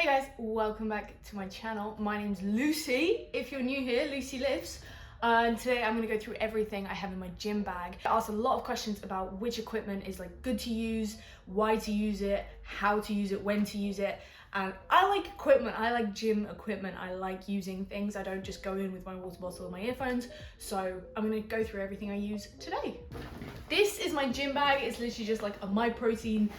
Hey guys, welcome back to my channel. My name's Lucy. If you're new here, Lucy Lives. And today I'm going to go through everything I have in my gym bag. I asked a lot of questions about which equipment is good to use, why to use it, how to use it, when to use it. And I like equipment, I like gym equipment, I like using things. I don't just go in with my water bottle and my earphones. So I'm going to go through everything I use today. This is my gym bag. It's literally just like a My Protein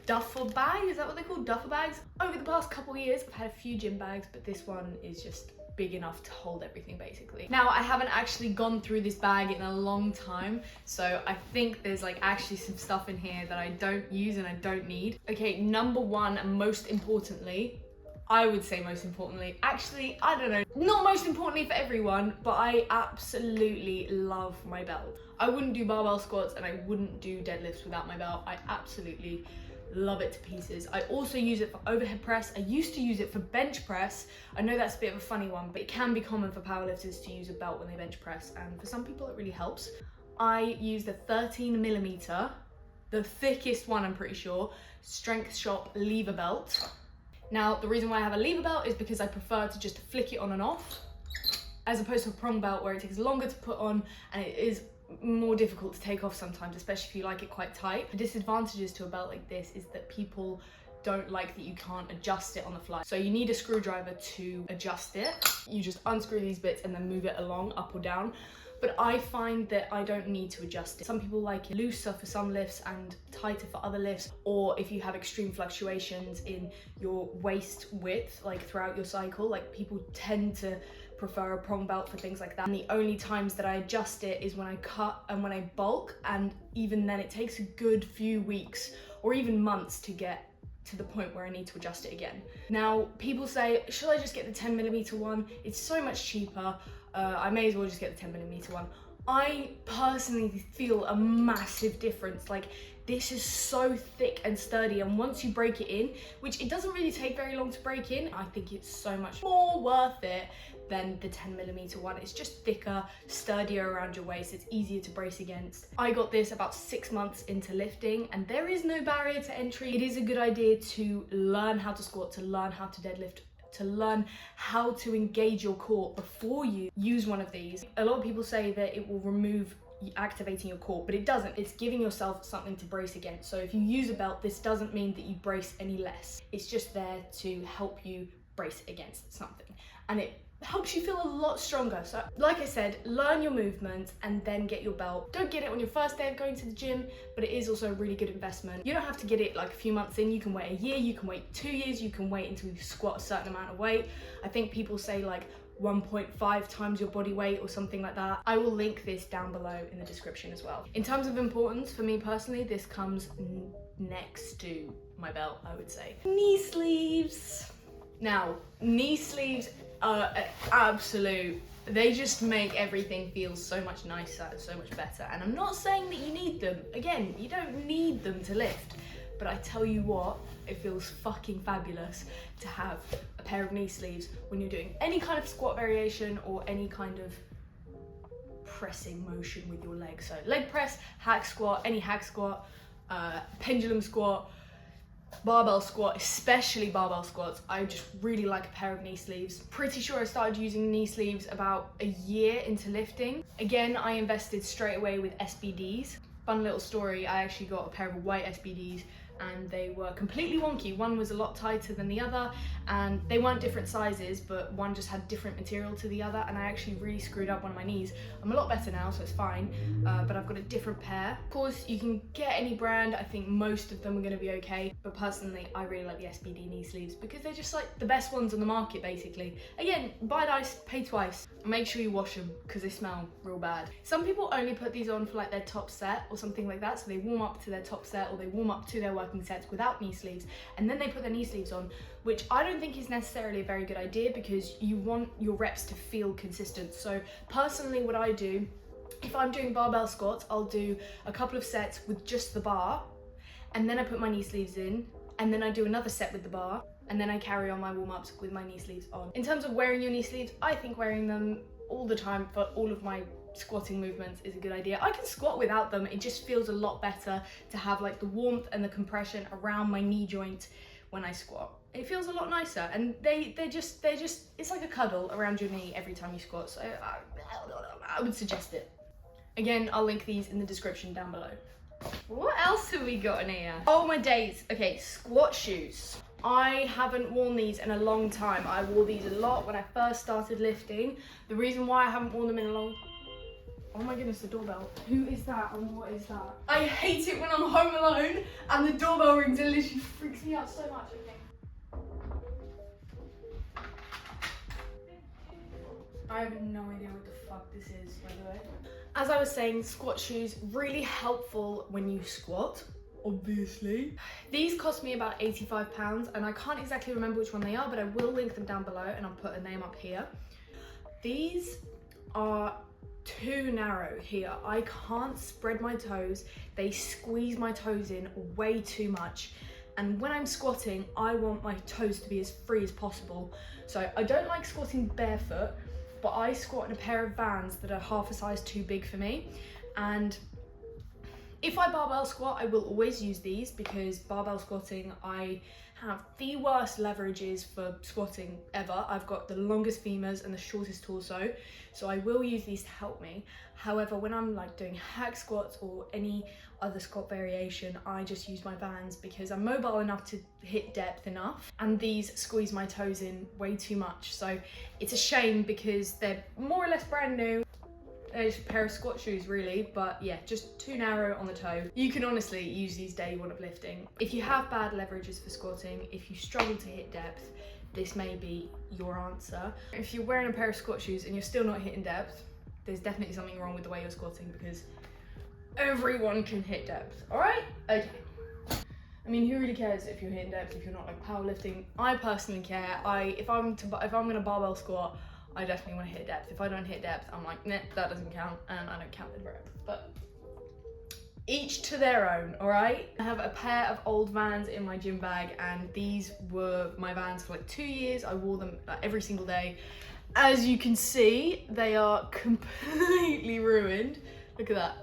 duffel bag. Is that what they're called? Duffel bags? Over the past couple of years, I've had a few gym bags, but this one is just big enough to hold everything basically. Now, I haven't actually gone through this bag in a long time, so I think there's actually some stuff in here that I don't use and I don't need. Okay, number one, and most importantly, I would say most importantly, actually, I don't know, not most importantly for everyone, but I absolutely love my belt. I wouldn't do barbell squats and I wouldn't do deadlifts without my belt. I absolutely love it to pieces. I also use it for overhead press. I used to use it for bench press. I know that's a bit of a funny one, but it can be common for powerlifters to use a belt when they bench press, and for some people it really helps. I use the 13mm, the thickest one I'm pretty sure, Strength Shop lever belt. Now, the reason why I have a lever belt is because I prefer to just flick it on and off, as opposed to a prong belt where it takes longer to put on and it is more difficult to take off sometimes, especially if you like it quite tight. The disadvantages to a belt like this is that people don't like that you can't adjust it on the fly. So you need a screwdriver to adjust it. You just unscrew these bits and then move it along, up or down. But I find that I don't need to adjust it. Some people like it looser for some lifts and tighter for other lifts, or if you have extreme fluctuations in your waist width, throughout your cycle, people tend to prefer a prong belt for things like that. And the only times that I adjust it is when I cut and when I bulk, and even then it takes a good few weeks or even months to get to the point where I need to adjust it again. Now, people say, should I just get the 10mm one? It's so much cheaper. I may as well just get the 10mm one. I personally feel a massive difference. This is so thick and sturdy, and once you break it in, which it doesn't really take very long to break in, I think it's so much more worth it than the 10mm one. It's just thicker, sturdier around your waist, it's easier to brace against. I got this about 6 months into lifting, and there is no barrier to entry. It is a good idea to learn how to squat, to learn how to deadlift, to learn how to engage your core before you use one of these. A lot of people say that it will remove activating your core, but it doesn't. It's giving yourself something to brace against. So if you use a belt, this doesn't mean that you brace any less. It's just there to help you brace against something, and it helps you feel a lot stronger. So like I said, learn your movement and then get your belt. Don't get it on your first day of going to the gym, but it is also a really good investment. You don't have to get it a few months in. You can wait a year, you can wait 2 years, you can wait until you squat a certain amount of weight. I think people say 1.5 times your body weight or something like that. I will link this down below in the description as well. In terms of importance, for me personally, this comes next to my belt, I would say. Knee sleeves. Now, knee sleeves are an absolute, they just make everything feel so much nicer, so much better. And I'm not saying that you need them. Again, you don't need them to lift, but I tell you what, it feels fucking fabulous to have a pair of knee sleeves when you're doing any kind of squat variation or any kind of pressing motion with your legs. So leg press, hack squat, any hack squat, pendulum squat, barbell squat, especially barbell squats. I just really like a pair of knee sleeves. Pretty sure I started using knee sleeves about a year into lifting. Again, I invested straight away with SBDs. Fun little story, I actually got a pair of white SBDs and they were completely wonky. One was a lot tighter than the other, and they weren't different sizes, but one just had different material to the other, and I actually really screwed up one of my knees. I'm a lot better now, so it's fine, but I've got a different pair. Of course, you can get any brand. I think most of them are gonna be okay, but personally, I really like the SBD knee sleeves because they're just the best ones on the market, basically. Again, buy nice, pay twice. Make sure you wash them because they smell real bad. Some people only put these on for their top set or something like that, so they warm up to their top set or they warm up to their working sets without knee sleeves, and then they put their knee sleeves on, which I don't think is necessarily a very good idea because you want your reps to feel consistent. So personally, what I do, if I'm doing barbell squats, I'll do a couple of sets with just the bar, and then I put my knee sleeves in, and then I do another set with the bar, and then I carry on my warm-ups with my knee sleeves on. In terms of wearing your knee sleeves, I think wearing them all the time for all of my squatting movements is a good idea. I can squat without them. It just feels a lot better to have the warmth and the compression around my knee joint when I squat. It feels a lot nicer, and they're just it's like a cuddle around your knee every time you squat. So I would suggest it. Again, I'll link these in the description down below. What else have we got in here? Oh my days. Okay, squat shoes. I haven't worn these in a long time. I wore these a lot when I first started lifting. The reason why I haven't worn them in a long... Oh my goodness, the doorbell. Who is that and what is that? I hate it when I'm home alone and the doorbell rings. It literally freaks me out so much. Okay. I have no idea what the fuck this is, by the way. As I was saying, squat shoes, really helpful when you squat, obviously. These cost me about £85 and I can't exactly remember which one they are, but I will link them down below and I'll put a name up here. These are too narrow here. I can't spread my toes. They squeeze my toes in way too much. And when I'm squatting, I want my toes to be as free as possible. So I don't like squatting barefoot, but I squat in a pair of Vans that are half a size too big for me. And if I barbell squat, I will always use these because barbell squatting, I have the worst leverages for squatting ever. I've got the longest femurs and the shortest torso, so I will use these to help me. However, when I'm like doing hack squats or any other squat variation, I just use my Vans because I'm mobile enough to hit depth enough, and these squeeze my toes in way too much. So it's a shame because they're more or less brand new. They're just a pair of squat shoes really, but yeah, just too narrow on the toe. You can honestly use these day one of lifting. If you have bad leverages for squatting, if you struggle to hit depth, this may be your answer. If you're wearing a pair of squat shoes and you're still not hitting depth, there's definitely something wrong with the way you're squatting because everyone can hit depth, all right? Okay. I mean, who really cares if you're hitting depth if you're not like powerlifting? I personally care. If I'm gonna barbell squat, I definitely want to hit depth. If I don't hit depth, I'm like, nah, that doesn't count, and I don't count the breadth. But each to their own, all right? I have a pair of old Vans in my gym bag, and these were my Vans for like 2 years. I wore them every single day. As you can see, they are completely ruined. Look at that.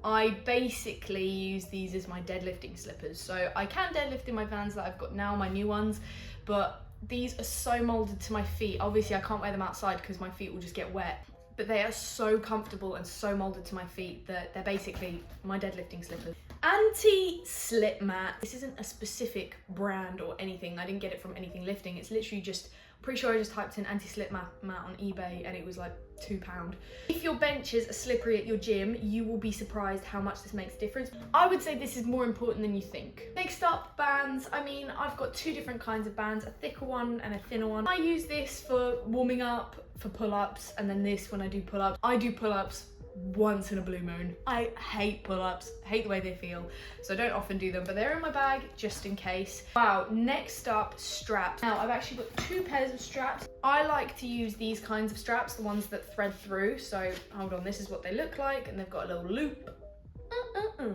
I basically use these as my deadlifting slippers. So I can deadlift in my Vans that I've got now, my new ones, but these are so molded to my feet. Obviously I can't wear them outside because my feet will just get wet, but they are so comfortable and so molded to my feet that they're basically my deadlifting slippers. Anti-slip mat. This isn't a specific brand or anything. I didn't get it from Anything Lifting. It's literally just, pretty sure I just typed in anti-slip mat on eBay and it was like £2. If your benches are slippery at your gym, you will be surprised how much this makes a difference. I would say this is more important than you think. Next up, bands. I mean, I've got two different kinds of bands, a thicker one and a thinner one. I use this for warming up, for pull-ups, and then this when I do pull-ups. I do pull-ups once in a blue moon. I hate pull-ups, hate the way they feel, so I don't often do them, but they're in my bag just in case. Wow, next up, straps. Now, I've actually got two pairs of straps. I like to use these kinds of straps, the ones that thread through. So, hold on, this is what they look like, and they've got a little loop.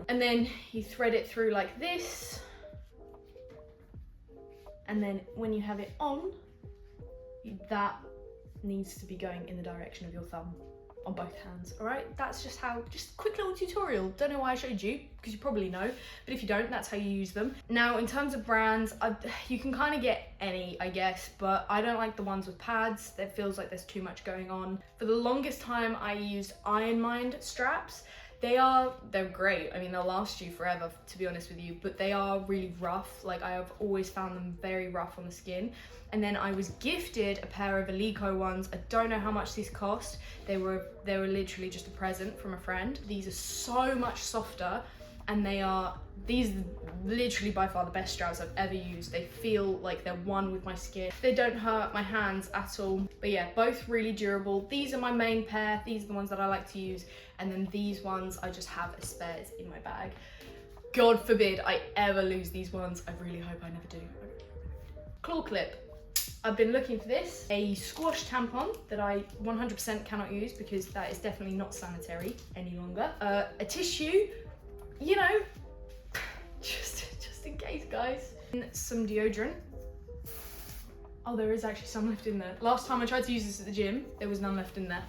And then you thread it through like this. And then when you have it on, that needs to be going in the direction of your thumb on both hands, all right? That's just how, just a quick little tutorial. Don't know why I showed you, because you probably know, but if you don't, that's how you use them. Now, in terms of brands, you can kind of get any, I guess, but I don't like the ones with pads. That feels like there's too much going on. For the longest time, I used Iron Mind straps. They're great. I mean, they'll last you forever, to be honest with you, but they are really rough. Like, I have always found them very rough on the skin. And then I was gifted a pair of Alico ones. I don't know how much these cost. They were literally just a present from a friend. These are so much softer, and these are literally by far the best straps I've ever used. They feel like they're one with my skin. They don't hurt my hands at all. But yeah, both really durable. These are my main pair. These are the ones that I like to use. And then these ones, I just have as spares in my bag. God forbid I ever lose these ones. I really hope I never do. Claw clip. I've been looking for this. A squash tampon that I 100% cannot use because that is definitely not sanitary any longer. A tissue, you know, just in case, guys. And some deodorant. Oh, there is actually some left in there. Last time I tried to use this at the gym, there was none left in there.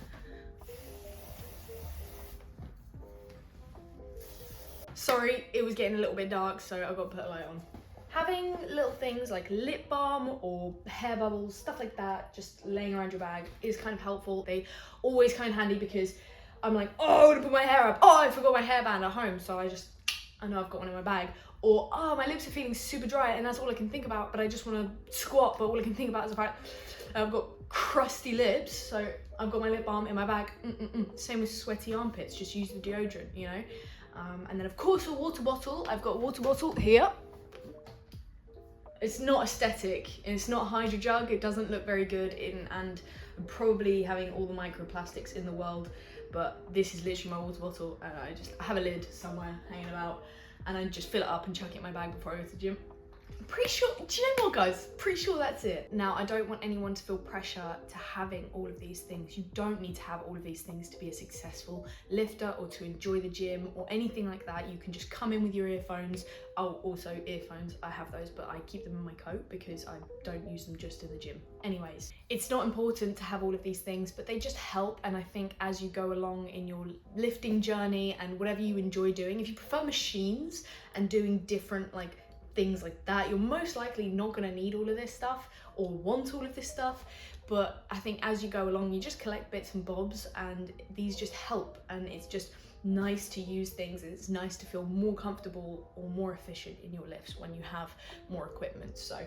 Sorry, it was getting a little bit dark, so I've got to put a light on. Having little things like lip balm or hair bubbles, stuff like that, just laying around your bag is kind of helpful. They always kind of handy because I'm like, oh, I want to put my hair up. Oh, I forgot my hairband at home, so I know I've got one in my bag. Or, oh, my lips are feeling super dry and that's all I can think about, but I just want to squat, but all I can think about is the fact I've got crusty lips, so I've got my lip balm in my bag. Same with sweaty armpits, just use the deodorant, you know? And then of course a water bottle. I've got a water bottle here. It's not aesthetic, it's not a hydro jug, it doesn't look very good and I'm probably having all the microplastics in the world, but this is literally my water bottle and I have a lid somewhere hanging about and I just fill it up and chuck it in my bag before I go to the gym. I'm pretty sure, do you know what guys? Pretty sure that's it. Now, I don't want anyone to feel pressure to having all of these things. You don't need to have all of these things to be a successful lifter or to enjoy the gym or anything like that. You can just come in with your earphones. Oh, also earphones, I have those, but I keep them in my coat because I don't use them just in the gym. Anyways, it's not important to have all of these things, but they just help. And I think as you go along in your lifting journey and whatever you enjoy doing, if you prefer machines and doing different like things like that, you're most likely not going to need all of this stuff or want all of this stuff. But I think as you go along, you just collect bits and bobs and these just help, and it's just nice to use things, and it's nice to feel more comfortable or more efficient in your lifts when you have more equipment. So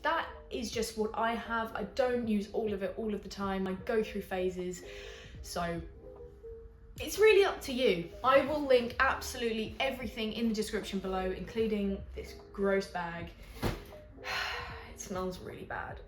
that is just what I have. I don't use all of it all of the time. I go through phases, so it's really up to you. I will link absolutely everything in the description below, including this gross bag. It smells really bad.